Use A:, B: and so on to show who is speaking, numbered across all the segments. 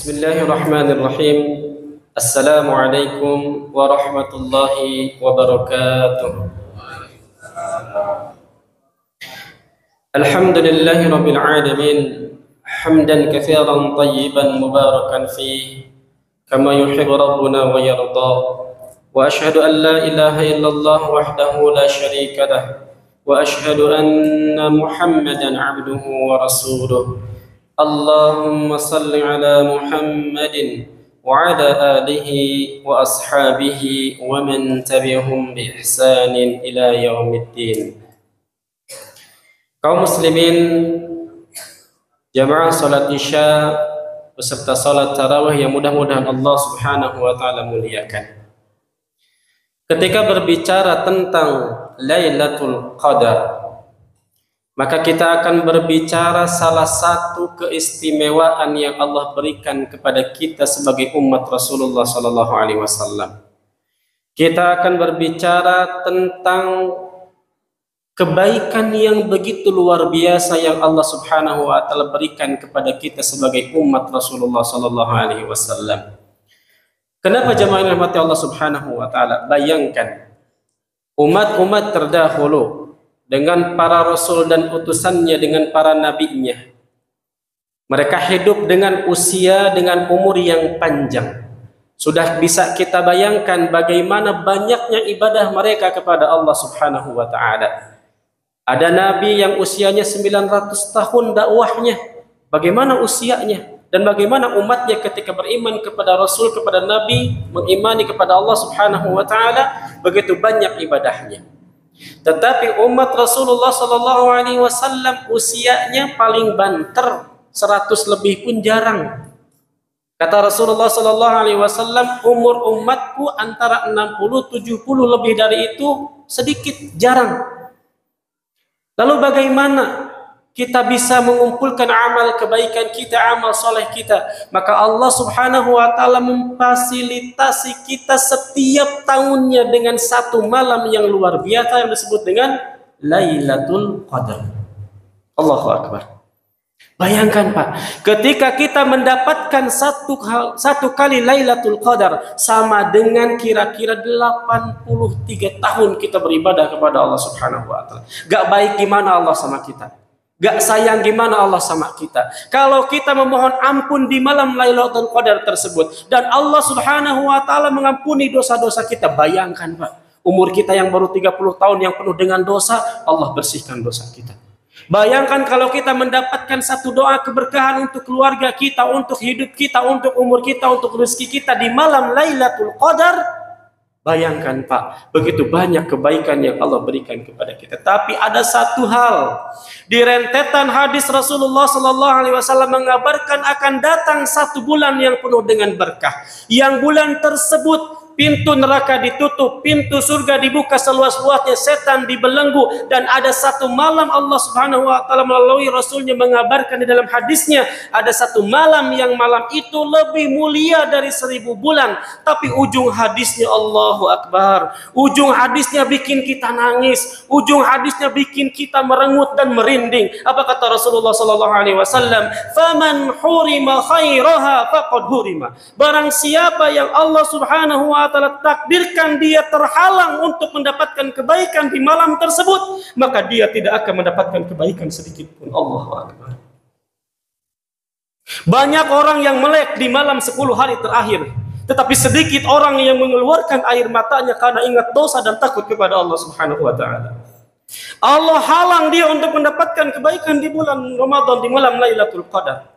A: Bismillahirrahmanirrahim. Assalamualaikum warahmatullahi wabarakatuh. Alhamdulillahi rabbil alamin. Hamdan katsiran tayyiban mubarakan fih kama yuhibbu rabbuna wa yarda. Wa ashhadu an la ilaha illallah wahdahu la syarika lah. Wa ashhadu anna Muhammadan abduhu wa rasuluh. Allahumma salli ala Muhammadin wa ala alihi wa ashabihi wa man tabi'ahum bi ihsanin ila yaumiddin. Kaum muslimin, jamaah salat Isya beserta salat tarawih yang mudah-mudahan Allah Subhanahu wa taala muliakan. Ketika berbicara tentang Lailatul Qadar, maka kita akan berbicara salah satu keistimewaan yang Allah berikan kepada kita sebagai umat Rasulullah sallallahu alaihi wasallam. Kita akan berbicara tentang kebaikan yang begitu luar biasa yang Allah Subhanahu wa taala berikan kepada kita sebagai umat Rasulullah sallallahu alaihi wasallam. Kenapa jemaah yang dirahmati Allah Subhanahu wa taala? Bayangkan umat-umat terdahulu dengan para rasul dan utusannya, dengan para nabinya. Mereka hidup dengan usia, dengan umur yang panjang. Sudah bisa kita bayangkan bagaimana banyaknya ibadah mereka kepada Allah Subhanahu wa taala. Ada nabi yang usianya 900 tahun dakwahnya. Bagaimana usianya? Dan bagaimana umatnya ketika beriman kepada rasul, kepada nabi, mengimani kepada Allah Subhanahu wa taala, begitu banyak ibadahnya. Tetapi umat Rasulullah sallallahu alaihi wasallam usianya paling banter, 100 lebih pun jarang. Kata Rasulullah sallallahu alaihi wasallam, umur umatku antara 60 70 lebih dari itu sedikit, jarang. Lalu bagaimana kita bisa mengumpulkan amal kebaikan kita, amal soleh kita? Maka Allah Subhanahu wa taala memfasilitasi kita setiap tahunnya dengan satu malam yang luar biasa yang disebut dengan Lailatul Qadar. Allahu Akbar. Bayangkan Pak, ketika kita mendapatkan satu kali Lailatul Qadar, sama dengan kira-kira 83 tahun kita beribadah kepada Allah Subhanahu wa taala. Gak baik gimana Allah sama kita? Gak sayang gimana Allah sama kita? Kalau kita memohon ampun di malam Lailatul Qadar tersebut dan Allah Subhanahu wa taala mengampuni dosa-dosa kita, bayangkan Pak, umur kita yang baru 30 tahun yang penuh dengan dosa, Allah bersihkan dosa kita. Bayangkan kalau kita mendapatkan satu doa keberkahan untuk keluarga kita, untuk hidup kita, untuk umur kita, untuk rezeki kita di malam Lailatul Qadar. Bayangkan Pak, begitu banyak kebaikan yang Allah berikan kepada kita. Tapi ada satu hal, di rentetan hadis Rasulullah sallallahu alaihi wasallam mengabarkan akan datang satu bulan yang penuh dengan berkah. Yang bulan tersebut pintu neraka ditutup, pintu surga dibuka seluas-luasnya, setan dibelenggu, dan ada satu malam Allah Subhanahu wa taala melalui rasulnya mengabarkan di dalam hadisnya, ada satu malam yang malam itu lebih mulia dari 1000 bulan. Tapi ujung hadisnya, Allahu Akbar, ujung hadisnya bikin kita nangis, ujung hadisnya bikin kita merengut dan merinding. Apa kata Rasulullah sallallahu alaihi wasallam? Faman hurima khairaha faqad hurima. Barang siapa yang Allah Subhanahu wa taala takdirkan dia terhalang untuk mendapatkan kebaikan di malam tersebut, maka dia tidak akan mendapatkan kebaikan sedikit pun. Allahu Akbar. Banyak orang yang melek di malam 10 hari terakhir, tetapi sedikit orang yang mengeluarkan air matanya karena ingat dosa dan takut kepada Allah Subhanahu wa taala. Allah halang dia untuk mendapatkan kebaikan di bulan Ramadan, di malam Lailatul Qadar.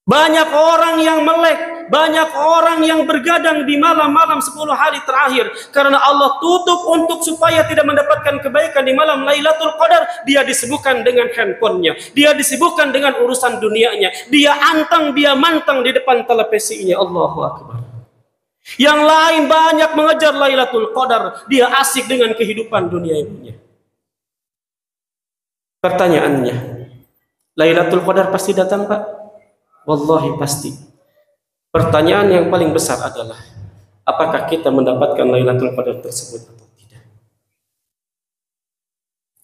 A: Banyak orang yang melek, banyak orang yang bergadang di malam-malam 10 hari terakhir karena Allah tutup untuk supaya tidak mendapatkan kebaikan di malam Lailatul Qadar. Dia disibukkan dengan handphonenya, dia disibukkan dengan urusan dunianya, dia antang, dia mantang di depan televisinya. Allahu Akbar. Yang lain banyak mengejar Lailatul Qadar, dia asik dengan kehidupan dunianya. Pertanyaannya, Lailatul Qadar pasti datang Pak? Wallahi pasti. Pertanyaan yang paling besar adalah, apakah kita mendapatkan Lailatul Qadar tersebut atau tidak?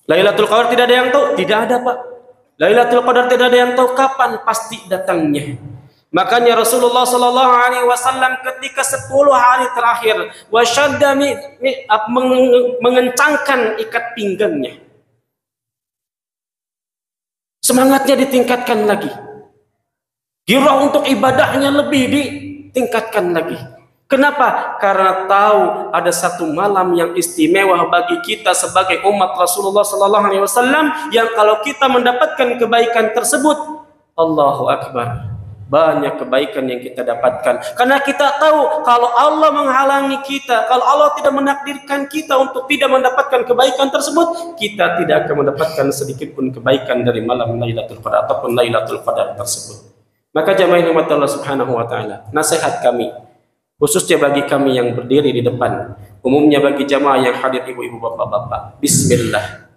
A: Lailatul Qadar tidak ada yang tahu? Tidak ada Pak. Lailatul Qadar tidak ada yang tahu kapan pasti datangnya. Makanya Rasulullah sallallahu alaihi wasallam ketika 10 hari terakhir wasyadda mengencangkan ikat pinggangnya. Semangatnya ditingkatkan lagi. Girah untuk ibadahnya lebih ditingkatkan lagi. Kenapa? Karena tahu ada satu malam yang istimewa bagi kita sebagai umat Rasulullah sallallahu alaihi wasallam yang kalau kita mendapatkan kebaikan tersebut, Allahu Akbar, banyak kebaikan yang kita dapatkan. Karena kita tahu kalau Allah menghalangi kita, kalau Allah tidak menakdirkan kita untuk tidak mendapatkan kebaikan tersebut, kita tidak akan mendapatkan sedikit pun kebaikan dari malam Lailatul Qadar ataupun Lailatul Qadar tersebut. Maka jamaah rahmat Allah Subhanahu wa taala, nasihat kami khususnya bagi kami yang berdiri di depan, umumnya bagi jamaah yang hadir ibu-ibu bapak-bapak, bismillah.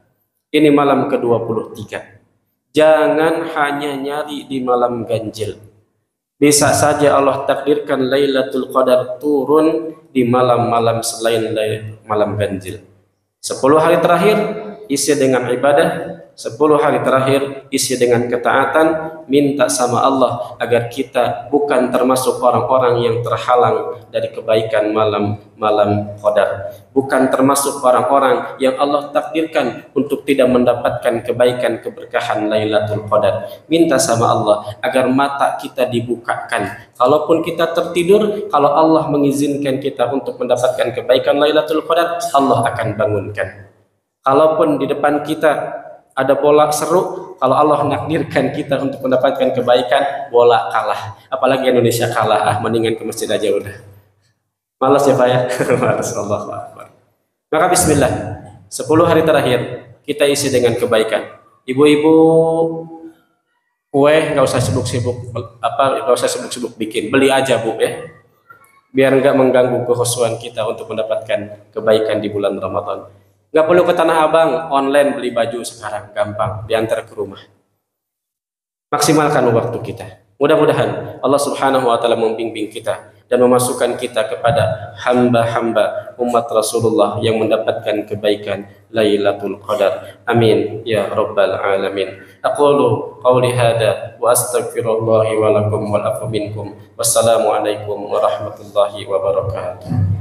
A: Ini malam ke-23. Jangan hanya nyari di malam ganjil. Bisa saja Allah takdirkan Lailatul Qadar turun di malam-malam selain malam ganjil. 10 hari terakhir isi dengan ibadah, 10 hari terakhir isi dengan ketaatan, minta sama Allah agar kita bukan termasuk orang-orang yang terhalang dari kebaikan malam Qadar, bukan termasuk orang-orang yang Allah takdirkan untuk tidak mendapatkan kebaikan keberkahan Lailatul Qadar. Minta sama Allah agar mata kita dibukakan. Kalaupun kita tertidur, kalau Allah mengizinkan kita untuk mendapatkan kebaikan Lailatul Qadar, Allah akan bangunkan. Kalaupun di depan kita ada bola seru, kalau Allah nakdirkan kita untuk mendapatkan kebaikan, bola kalah. Apalagi Indonesia kalah, mendingan ke masjid aja udah. Malas ya Pak ya? Malas, Allahu Akbar. Maka bismillah, 10 hari terakhir kita isi dengan kebaikan. Ibu-ibu kue nggak usah sibuk-sibuk nggak usah sibuk-sibuk bikin, beli aja Bu ya. Biar nggak mengganggu kekhusyuan kita untuk mendapatkan kebaikan di bulan Ramadan. Nggak perlu ke Tanah Abang, online beli baju sekarang gampang, diantar ke rumah. Maksimalkan waktu kita. Mudah-mudahan Allah Subhanahu wa taala membimbing kita dan memasukkan kita kepada hamba-hamba umat Rasulullah yang mendapatkan kebaikan Lailatul Qadar. Amin ya rabbal alamin. Aqulu qawli hada wa astaghfirullah wa lakum wal afu minkum. Wassalamu alaikum warahmatullahi wabarakatuh.